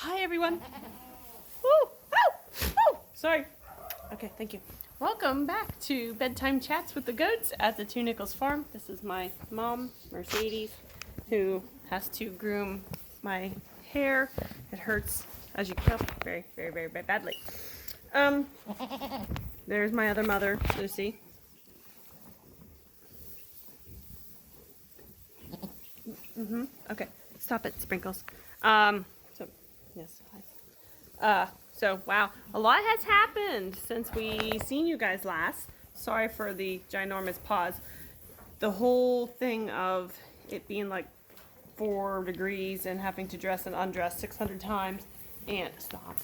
Hi, everyone. Woo! Woo! Woo! Sorry. Okay, thank you. Welcome back to Bedtime Chats with the Goats at the Two Nichols Farm. This is my mom, Mercedes, who has to groom my hair. It hurts, as you can tell, very, very, very, very badly. There's my other mother, Lucy. Okay, stop it, Sprinkles. Yes. So wow, a lot has happened since we seen you guys last. Sorry for the ginormous pause. The whole thing of it being like 4 degrees and having to dress and undress 600 times and stop.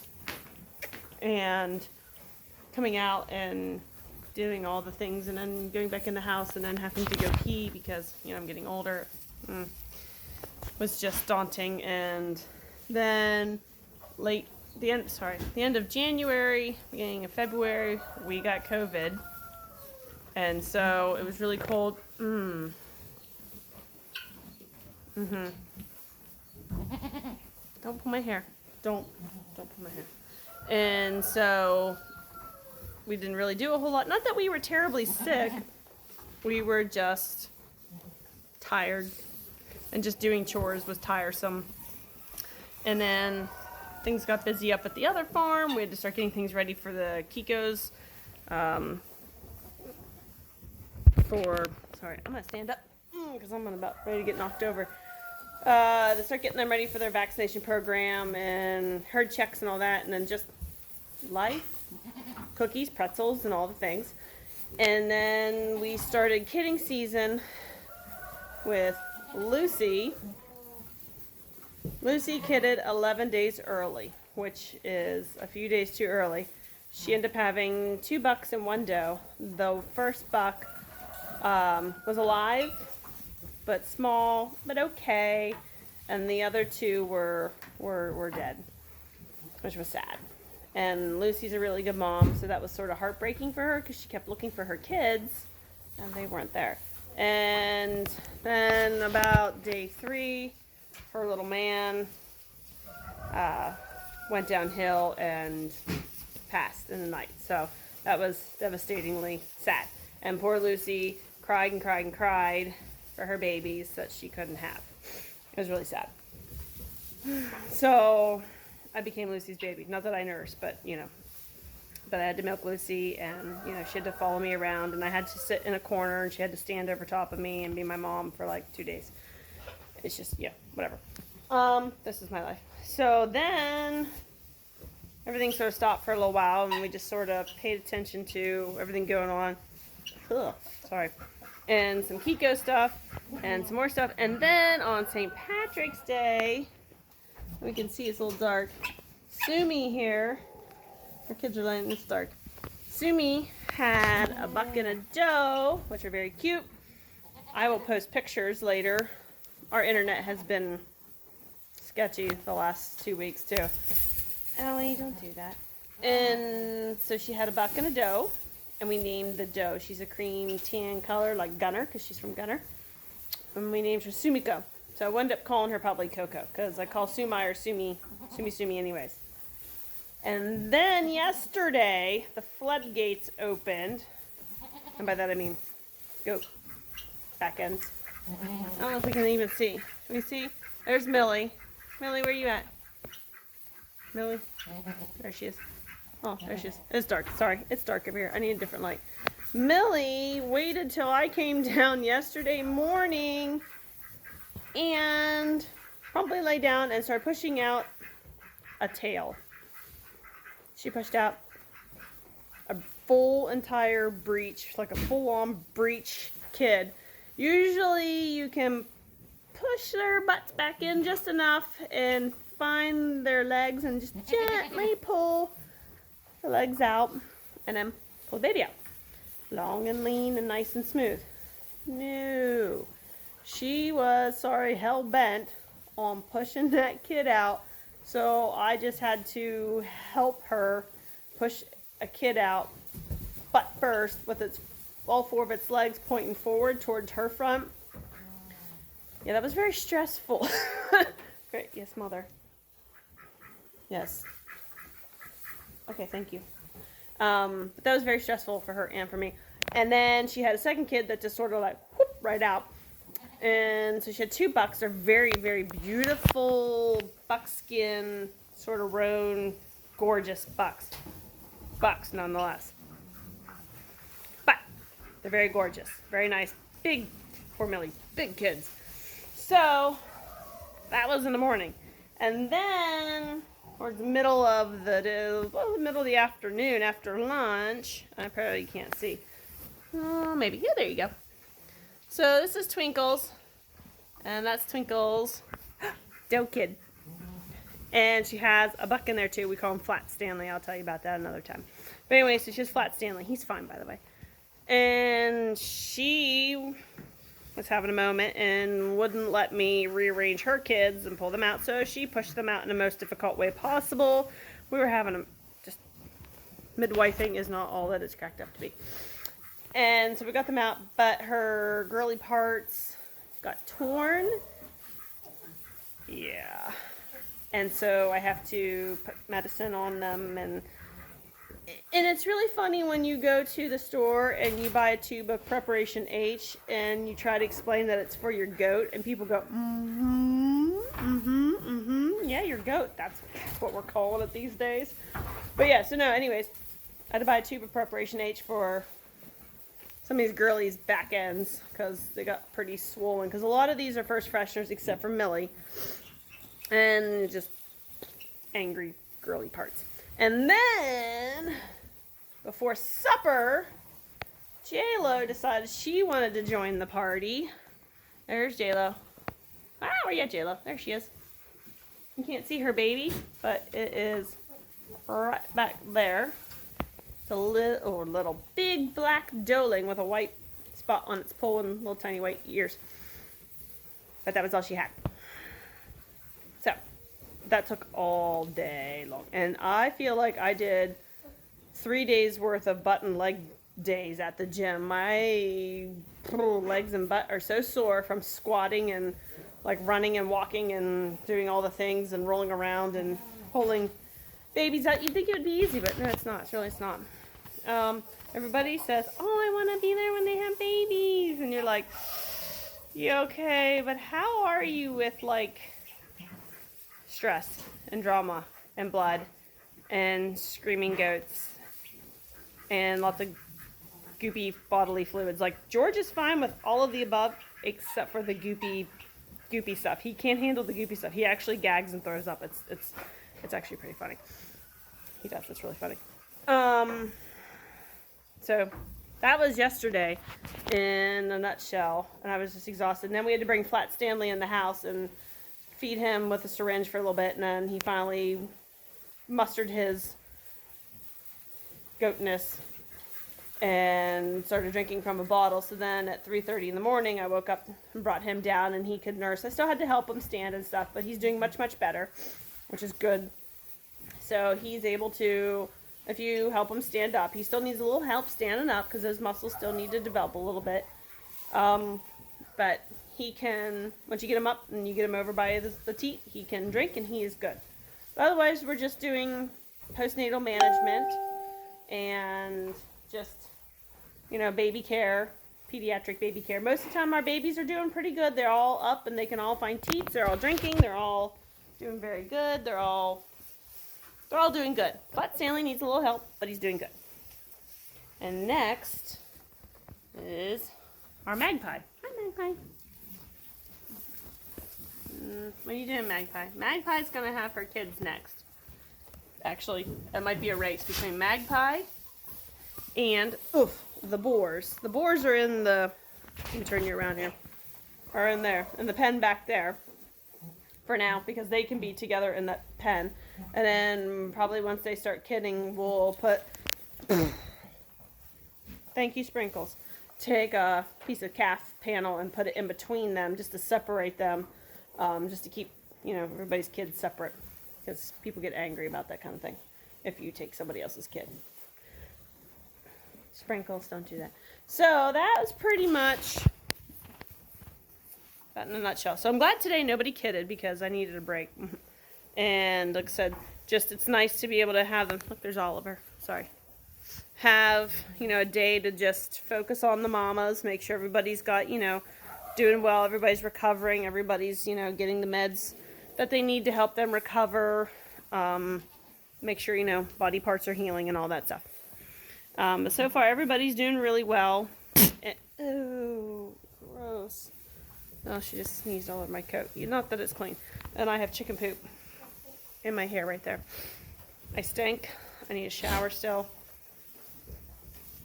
And coming out and doing all the things and then going back in the house and then having to go pee because, I'm getting older. Was just daunting. And then the end of January, beginning of February, we got COVID. And so it was really cold. Don't pull my hair. Don't pull my hair. And so we didn't really do a whole lot. Not that we were terribly sick. We were just tired. And just doing chores was tiresome. And then things got busy up at the other farm. We had to start getting things ready for the Kikos. I'm gonna stand up because I'm about ready to get knocked over. To start getting them ready for their vaccination program and herd checks and all that, and then just life, cookies, pretzels, and all the things. And then we started kidding season with Lucy. Lucy kidded 11 days early, which is a few days too early. She ended up having 2 bucks and 1 doe. The first buck was alive, but small, but okay. And the other 2 were dead, which was sad. And Lucy's a really good mom, so that was sort of heartbreaking for her because she kept looking for her kids, and they weren't there. And then about day 3, her little man went downhill and passed in the night. So that was devastatingly sad. And poor Lucy cried and cried and cried for her babies that she couldn't have. It was really sad. So I became Lucy's baby. Not that I nursed, but But I had to milk Lucy, and she had to follow me around, and I had to sit in a corner, and she had to stand over top of me and be my mom for like 2 days. It's just, whatever. This is my life. So then everything sort of stopped for a little while, and we just sort of paid attention to everything going on. And some Kiko stuff and some more stuff. And then on St. Patrick's Day, we can see it's a little dark. Sumi here, our kids are laying in this dark. Sumi had a buck and a doe, which are very cute. I will post pictures later. Our internet has been sketchy the last 2 weeks too. Allie, don't do that. And so she had a buck and a doe, and we named the doe. She's a cream tan color like Gunner because she's from Gunner. And we named her Sumiko. So I wound up calling her probably Coco because I call Sumi or Sumi anyways. And then yesterday, the floodgates opened. And by that I mean goat back ends. I don't know if we can even see. Can we see? There's Millie. Millie, where you at? Millie? There she is. Oh, there she is. It's dark. Sorry. It's dark over here. I need a different light. Millie waited till I came down yesterday morning and promptly lay down and started pushing out a tail. She pushed out a full entire breech, like a full-on breech kid. Usually you can push their butts back in just enough and find their legs and just gently pull the legs out and then pull the baby out. Long and lean and nice and smooth. No. She was, hell-bent on pushing that kid out. So I just had to help her push a kid out butt first with all 4 of its legs pointing forward towards her front. Yeah, that was very stressful. Great, yes, mother. Yes. Okay, thank you. But that was very stressful for her and for me. And then she had a second kid that just sort of like whoop, right out. And so she had 2 bucks. They're very, very beautiful buckskin, sort of roan, gorgeous bucks. Bucks, nonetheless. But they're very gorgeous, very nice, big, poor Millie, big kids. So that was in the morning. And then towards the middle of the afternoon after lunch, I probably can't see. Oh, maybe. Yeah, there you go. So this is Twinkles, and that's Twinkles' doe kid. And she has a buck in there too. We call him Flat Stanley. I'll tell you about that another time. But anyway, so she's Flat Stanley. He's fine, by the way. And she was having a moment and wouldn't let me rearrange her kids and pull them out. So she pushed them out in the most difficult way possible. We were having a midwifing is not all that it's cracked up to be. And so we got them out, but her girly parts got torn. Yeah. And so I have to put medicine on them, and it's really funny when you go to the store and you buy a tube of preparationH and you try to explain that it's for your goat, and people go, yeah, your goat. That's what we're calling it these days. But yeah, so no, anyways, I had to buy a tube of preparationH for some of these girlies' back ends because they got pretty swollen. Because a lot of these are first fresheners except for Millie. And just angry girly parts. And then, before supper, J-Lo decided she wanted to join the party. There's J-Lo. Ah, where you at, J-Lo? There she is. You can't see her baby, but it is right back there. It's a little big black doeling with a white spot on its poll and little tiny white ears. But that was all she had. So, that took all day long. And I feel like I did 3 days worth of butt and leg days at the gym. My legs and butt are so sore from squatting and like running and walking and doing all the things and rolling around and pulling babies out. You'd think it would be easy, but no, it's not. It's not. Everybody says, oh, I want to be there when they have babies. And you're like, yeah, okay, but how are you with like stress and drama and blood and screaming goats and lots of goopy bodily fluids? Like, George is fine with all of the above except for the goopy stuff. He can't handle the goopy stuff. He actually gags and throws up. It's actually pretty funny. He does. It's really funny. So that was yesterday in a nutshell, and I was just exhausted. And then we had to bring Flat Stanley in the house and feed him with a syringe for a little bit, and then he finally mustered his goatness and started drinking from a bottle. So then at 3:30 in the morning, I woke up and brought him down, and he could nurse. I still had to help him stand and stuff, but he's doing much, much better, which is good. So he's able to, if you help him stand up, he still needs a little help standing up because his muscles still need to develop a little bit. But he can, once you get him up and you get him over by the teat, he can drink and he is good. But otherwise, we're just doing postnatal management and just, baby care, pediatric baby care. Most of the time, our babies are doing pretty good. They're all up and they can all find teats. They're all drinking. They're all doing very good. They're all doing good. Flat Stanley needs a little help, but he's doing good. And next is our Magpie. Hi, Magpie. What are you doing, Magpie? Magpie's going to have her kids next. Actually, it might be a race between Magpie and the boars. The boars are in the, let me turn you around here, are in there, in the pen back there for now, because they can be together in that pen. And then probably once they start kidding, we'll put, thank you, Sprinkles, take a piece of calf panel and put it in between them just to separate them, just to keep, everybody's kids separate, because people get angry about that kind of thing if you take somebody else's kid. Sprinkles, don't do that. So that was pretty much that in a nutshell. So I'm glad today nobody kidded because I needed a break. And like I said, just it's nice to be able to have them. Look, there's Oliver. Sorry. Have, you know, a day to just focus on the mamas, make sure everybody's got, you know, doing well, everybody's recovering, everybody's, you know, getting the meds that they need to help them recover. Make sure, you know, body parts are healing and all that stuff. But so far, everybody's doing really well. Oh, gross. Oh, she just sneezed all over my coat. Not that it's clean. And I have chicken poop in my hair right there. I stink. I need a shower still.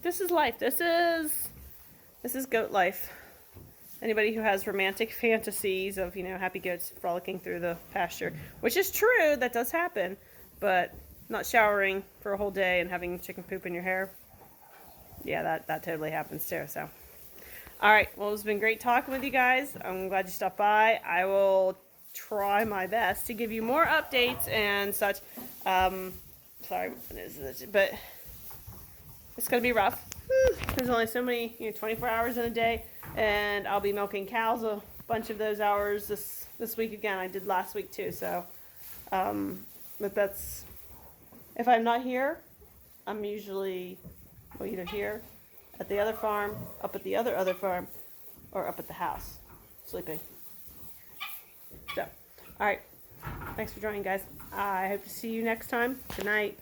This is life. This is goat life. Anybody who has romantic fantasies of, you know, happy goats frolicking through the pasture, which is true, that does happen, but not showering for a whole day and having chicken poop in your hair, yeah, that totally happens too. So, all right, well, it's been great talking with you guys. I'm glad you stopped by. I will try my best to give you more updates and such. Sorry, but it's gonna be rough. There's only so many, you know, 24 hours in a day, and I'll be milking cows a bunch of those hours this week again. I did last week too. So, but that's, if I'm not here, I'm usually either here, at the other farm, up at the other farm, or up at the house, sleeping. So, all right. Thanks for joining, guys. I hope to see you next time. Good night.